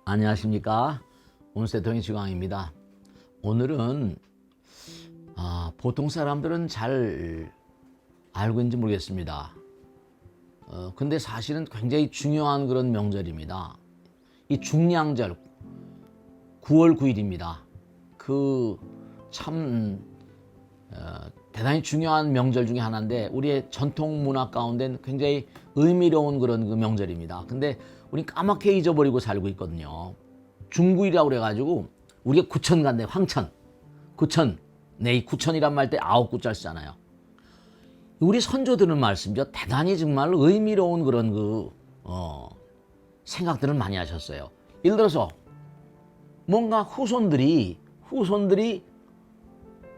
안녕하십니까. 온세통의 지광입니다. 오늘은 보통 사람들은 잘 알고 있는지 모르겠습니다. 근데 사실은 굉장히 중요한 그런 명절입니다. 이 중량절 9월 9일입니다. 그 참 대단히 중요한 명절 중에 하나인데 우리의 전통 문화 가운데는 굉장히 의미로운 그런 그 명절입니다. 근데 우리 까맣게 잊어버리고 살고 있거든요. 중구이라고 그래가지고 우리가 구천 간대. 황천, 구천. 네, 이 구천이란 말 때 9구자를 쓰잖아요. 우리 선조들은 말씀이죠. 대단히 정말 의미로운 그런 생각들을 많이 하셨어요. 예를 들어서 뭔가 후손들이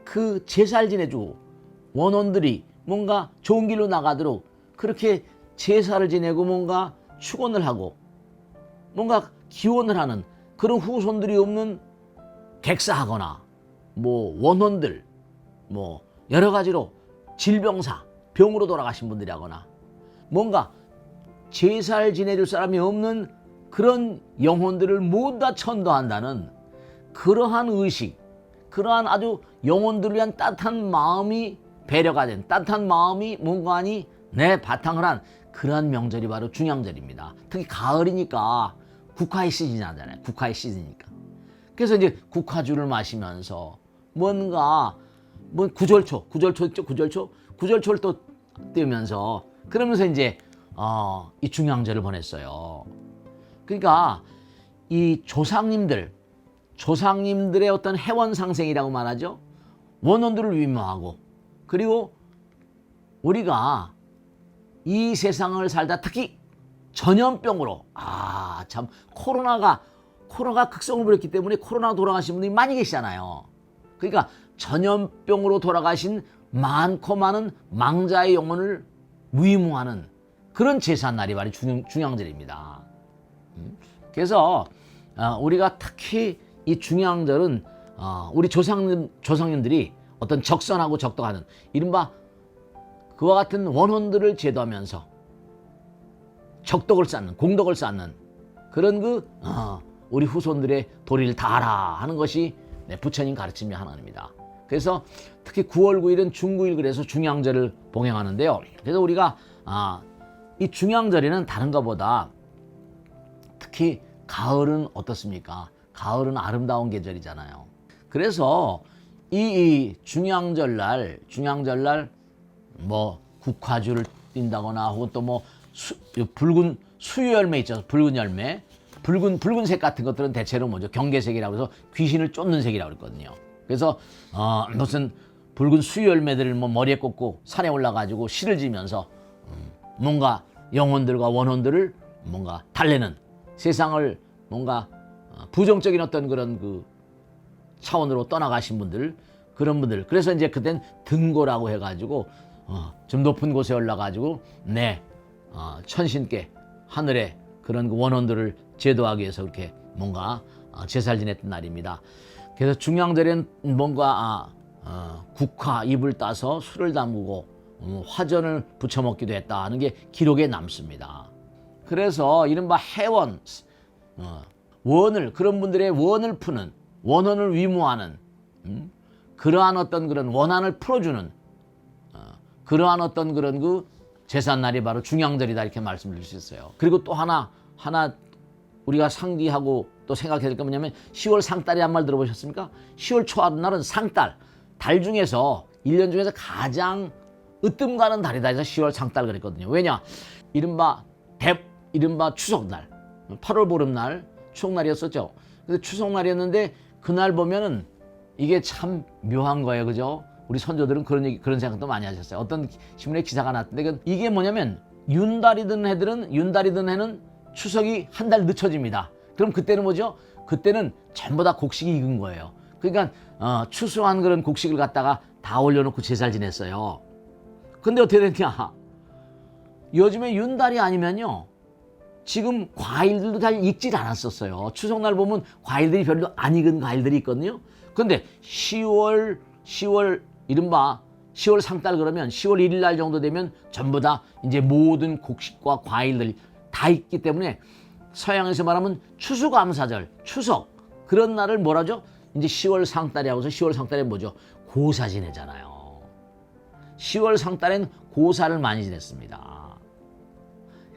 그 제사를 지내주고 원혼들이 뭔가 좋은 길로 나가도록 그렇게 제사를 지내고 뭔가 축원을 하고 뭔가 기원을 하는 그런 후손들이 없는 객사하거나 뭐 원혼들 뭐 여러 가지로 질병사 병으로 돌아가신 분들이 하거나 뭔가 제사를 지내줄 사람이 없는 그런 영혼들을 모두 다 천도한다는 그러한 의식, 그러한 아주 영혼들을 위한 따뜻한 마음이 배려가 된 따뜻한 마음이 뭔가니 내 바탕을 한 그러한 명절이 바로 중양절입니다. 특히 가을이니까 국화의 시즌이 나잖아요. 국화의 시즌이니까. 그래서 이제 국화주를 마시면서 뭔가 뭐 구절초 있죠. 구절초를 또 띄우면서 그러면서 이제 이 중양절을 보냈어요. 그러니까 이 조상님들의 어떤 해원상생이라고 말하죠. 원혼들을 위모하고 그리고 우리가 이 세상을 살다 특히 전염병으로 참 코로나가 극성을 부렸기 때문에 코로나 돌아가신 분들이 많이 계시잖아요. 그러니까 전염병으로 돌아가신 많고 많은 망자의 영혼을 위무하는 그런 제삿날이 바로 중양절입니다. 그래서 우리가 특히 이 중양절은 우리 조상님들이 어떤 적선하고 적덕하는 이른바 그와 같은 원혼들을 제도하면서 적덕을 쌓는 공덕을 쌓는 그런 우리 후손들의 도리를 다하라 하는 것이 부처님 가르침의 하나입니다. 그래서 특히 9월 9일은 중구일 그래서 중양절을 봉행하는데요. 그래서 우리가 이 중양절에는 다른 것보다 특히 가을은 어떻습니까? 가을은 아름다운 계절이잖아요. 그래서 이 중양절날 뭐 국화주를 띈다거나 혹은 또 뭐 붉은 수유열매 있죠. 붉은 열매. 붉은색 같은 것들은 대체로 뭐죠? 경계색이라고 해서 귀신을 쫓는 색이라고 그랬거든요. 그래서 무슨 붉은 수유열매들을 뭐 머리에 꽂고 산에 올라가지고 시를 지면서 뭔가 영혼들과 원혼들을 뭔가 달래는 세상을 뭔가 부정적인 어떤 그런 그 차원으로 떠나가신 분들 그런 분들 그래서 이제 그땐 등고라고 해가지고 좀 높은 곳에 올라가지고 천신께 하늘에 그런 그 원혼들을 제도하기 위해서 그렇게 뭔가 제사를 지냈던 날입니다. 그래서 중양절에는 뭔가 국화 잎을 따서 술을 담그고 화전을 부쳐 먹기도 했다 하는 게 기록에 남습니다. 그래서 이른바 해원 원을 그런 분들의 원을 푸는 원혼을 위무하는 그러한 어떤 그런 원한을 풀어주는 그러한 어떤 그런 그 제삿날이 바로 중양절이다 이렇게 말씀드릴 수 있어요. 그리고 또 하나 우리가 상기하고 또 생각해야 될 게 뭐냐면 10월 상달이란 말 들어보셨습니까? 10월 초하룻날은 상달 달 중에서 1년 중에서 가장 으뜸 가는 달이다 해서 10월 상달 그랬거든요. 왜냐? 이른바 추석날 8월 보름날 추석날이었었죠. 근데 추석날이었는데 그날 보면은 이게 참 묘한 거예요. 그죠? 우리 선조들은 그런 생각도 많이 하셨어요. 어떤 신문에 기사가 났던데 이게 뭐냐면 윤달이든 해는 추석이 한 달 늦춰집니다. 그럼 그때는 뭐죠? 그때는 전부 다 곡식이 익은 거예요. 그러니까 추수한 그런 곡식을 갖다가 다 올려놓고 제사를 지냈어요. 근데 어떻게 됐냐? 요즘에 윤달이 아니면요. 지금 과일들도 잘 익질 않았었어요. 추석날 보면 과일들이 별로 안 익은 과일들이 있거든요. 근데 10월 이른바 10월 상달 그러면 10월 1일 날 정도 되면 전부 다 이제 모든 곡식과 과일들 다 있기 때문에 서양에서 말하면 추수감사절, 추석 그런 날을 뭐라죠? 이제 10월 상달에 하고서 10월 상달에 뭐죠? 고사 지내잖아요. 10월 상달엔 고사를 많이 지냈습니다.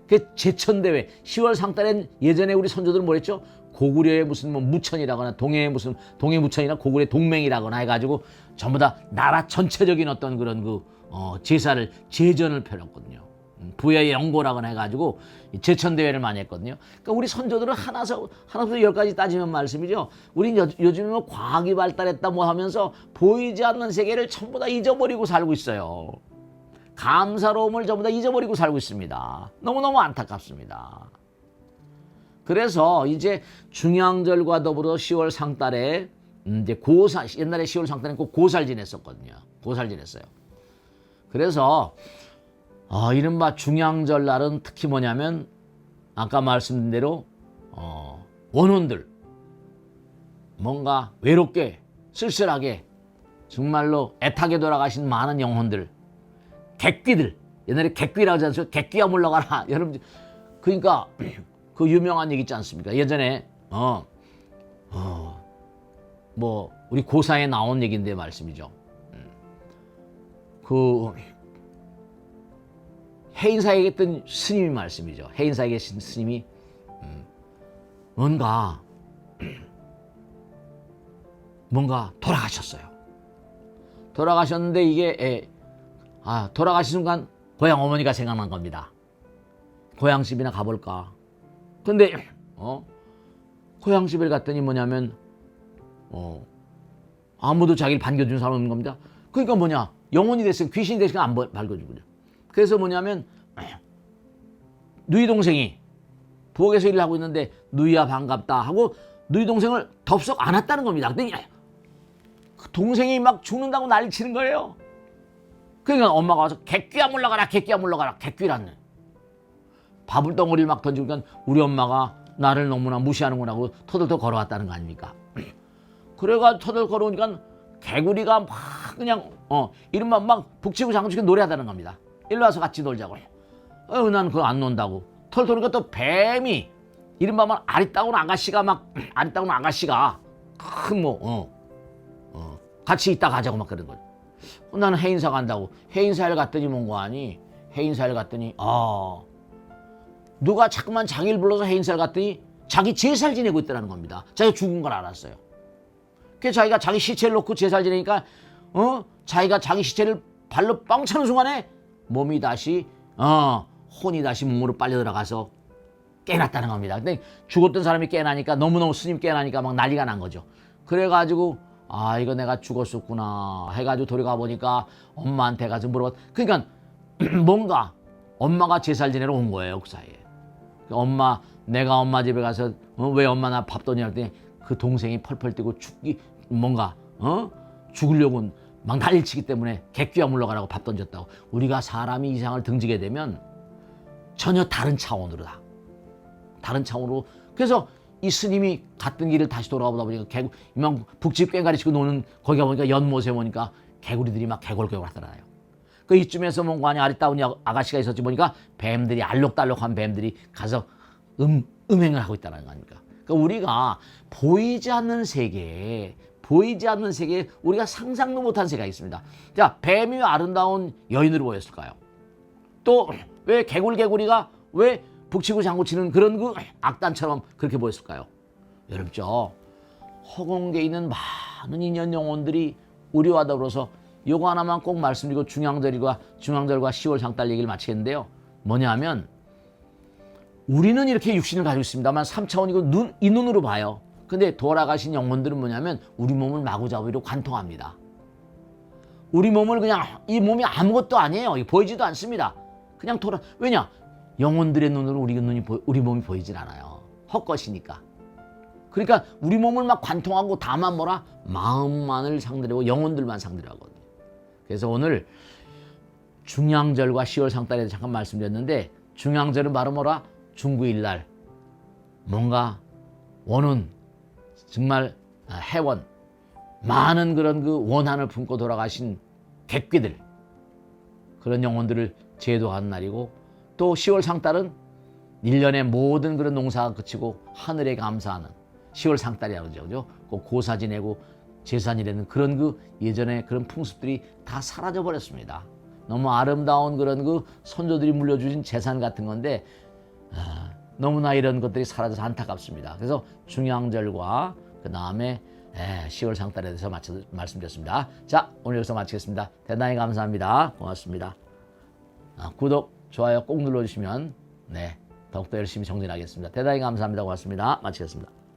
그 제천대회 10월 상달엔 예전에 우리 선조들은 뭐랬죠? 고구려의 무슨 뭐 무천이라거나 동해의 무슨 동해무천이나 고구려의 동맹이라거나 해가지고 전부 다 나라 전체적인 어떤 그런 제사를 제전을 펴렸거든요. 부여의 영고라거나 해가지고 제천대회를 많이 했거든요. 그러니까 우리 선조들은 하나부터 열까지 따지면 말씀이죠. 우리 요즘에 뭐 과학이 발달했다 뭐 하면서 보이지 않는 세계를 전부 다 잊어버리고 살고 있어요. 감사로움을 전부 다 잊어버리고 살고 있습니다. 너무너무 안타깝습니다. 그래서 이제 중양절과 더불어 10월 상달에 이제 고사, 옛날에 10월 상달에 꼭 고사를 지냈었거든요. 고사를 지냈어요. 그래서 이른바 중양절 날은 특히 뭐냐면 아까 말씀드린 대로 원혼들 뭔가 외롭게 쓸쓸하게 정말로 애타게 돌아가신 많은 영혼들, 객귀들, 옛날에 객귀라고 하지 않습니까? 객귀야 물러가라. 여러분, 그러니까 그 유명한 얘기 있지 않습니까? 예전에 뭐 우리 고사에 나온 얘기인데 말씀이죠. 그 해인사에 있던 스님이 말씀이죠. 해인사에 계신 스님이 뭔가 돌아가셨어요. 돌아가셨는데 이게 돌아가신 순간 고향 어머니가 생각난 겁니다. 고향집이나 가볼까. 근데 고향집에 갔더니 뭐냐면 아무도 자기를 반겨주는 사람 없는 겁니다. 그러니까 뭐냐, 영혼이 됐으면 귀신이 됐으면 안 반겨주거든요. 그래서 뭐냐면 누이 동생이 부엌에서 일을 하고 있는데 누이야 반갑다 하고 누이 동생을 덥석 안았다는 겁니다. 그랬더니 그 동생이 막 죽는다고 난리 치는 거예요. 그러니까 엄마가 와서 객귀야 물러가라, 객귀야 물러가라. 객귀라는 밥을 덩어리를 막 던지니까 우리 엄마가 나를 너무나 무시하는구나 하고 터덜터덜 걸어왔다는 거 아닙니까? 그래가 터덜 걸어오니까 개구리가 막 그냥 이른바 막 북치고 장구치고 노래하다는 겁니다. 일로 와서 같이 놀자고. 난 그거 안 논다고. 털털니까 또 뱀이 이른바 막 아리따운 아가씨가 큰 같이 있다 가자고 막 그런 거예요. 나는 해인사 간다고. 해인사를 갔더니 뭔가 아니. 해인사를 갔더니 누가 자꾸만 자기를 불러서 해인사를 갔더니 자기 제사를 지내고 있다는 겁니다. 자기가 죽은 걸 알았어요. 그래서 자기가 자기 시체를 놓고 제사를 지내니까 자기가 자기 시체를 발로 뻥 차는 순간에 몸이 다시 혼이 다시 몸으로 빨려 들어가서 깨났다는 겁니다. 근데 죽었던 사람이 깨나니까 너무너무 스님 깨나니까 막 난리가 난 거죠. 그래가지고 이거 내가 죽었었구나 해가지고 돌아가 보니까 엄마한테 가서 물어봤. 그러니까 뭔가 엄마가 제사를 지내러 온 거예요. 그 사이에. 엄마, 내가 엄마 집에 가서 왜 엄마 나 밥 도냐 했더니 그 동생이 펄펄 뛰고 죽으려고 막 난리치기 때문에 객귀야 물러가라고 밥 던졌다고. 우리가 사람이 이상을 등지게 되면 전혀 다른 차원으로 다른 차원으로. 그래서 이 스님이 갔던 길을 다시 돌아보다 보니까 이만 북집 꽹가리 치고 노는 거기 가보니까 연못에 보니까 개구리들이 막 개골개골 하더라요. 그 이쯤에서 뭔가 아니 아리따운 아가씨가 있었지 보니까 뱀들이 알록달록한 뱀들이 가서 음행을 하고 있다는 거 아닙니까? 그러니까 우리가 보이지 않는 세계에 우리가 상상도 못한 세계가 있습니다. 자, 뱀이 왜 아름다운 여인으로 보였을까요? 또 왜 개구리가 왜 북치고 장구치는 그런 그 악단처럼 그렇게 보였을까요? 여러분죠, 허공계에 있는 많은 인연 영혼들이 우리와 더불어서 요거 하나만 꼭 말씀드리고 중양절과 10월 상달 얘기를 마치겠는데요. 뭐냐면 우리는 이렇게 육신을 가지고 있습니다만 3차원이고 이 눈으로 봐요. 근데 돌아가신 영혼들은 뭐냐면 우리 몸을 마구잡이로 관통합니다. 우리 몸을 그냥, 이 몸이 아무것도 아니에요. 보이지도 않습니다. 그냥 왜냐? 영혼들의 눈으로 우리 몸이 보이질 않아요. 헛것이니까. 그러니까 우리 몸을 막 관통하고 다만 뭐라? 마음만을 상대로 영혼들만 상대로 하거든요. 그래서 오늘 중양절과 10월 상달에 대해서 잠깐 말씀드렸는데, 중양절은 바로 뭐라? 중구일날 뭔가 원혼, 정말 해원, 많은 그런 그 원한을 품고 돌아가신 객귀들, 그런 영혼들을 제도하는 날이고, 또 10월 상달은 1년의 모든 그런 농사가 그치고 하늘에 감사하는 10월 상달이라고 그러죠. 그 고사 지내고 제사 지내는 그런 그 예전에 그런 풍습들이 다 사라져 버렸습니다. 너무 아름다운 그런 그 선조들이 물려주신 재산 같은 건데 너무나 이런 것들이 사라져서 안타깝습니다. 그래서 중양절과 그 다음에 10월 상달에 대해서 말씀드렸습니다. 자, 오늘 여기서 마치겠습니다. 대단히 감사합니다. 고맙습니다. 구독, 좋아요 꼭 눌러주시면 더욱더 열심히 정진하겠습니다. 대단히 감사합니다. 고맙습니다. 마치겠습니다.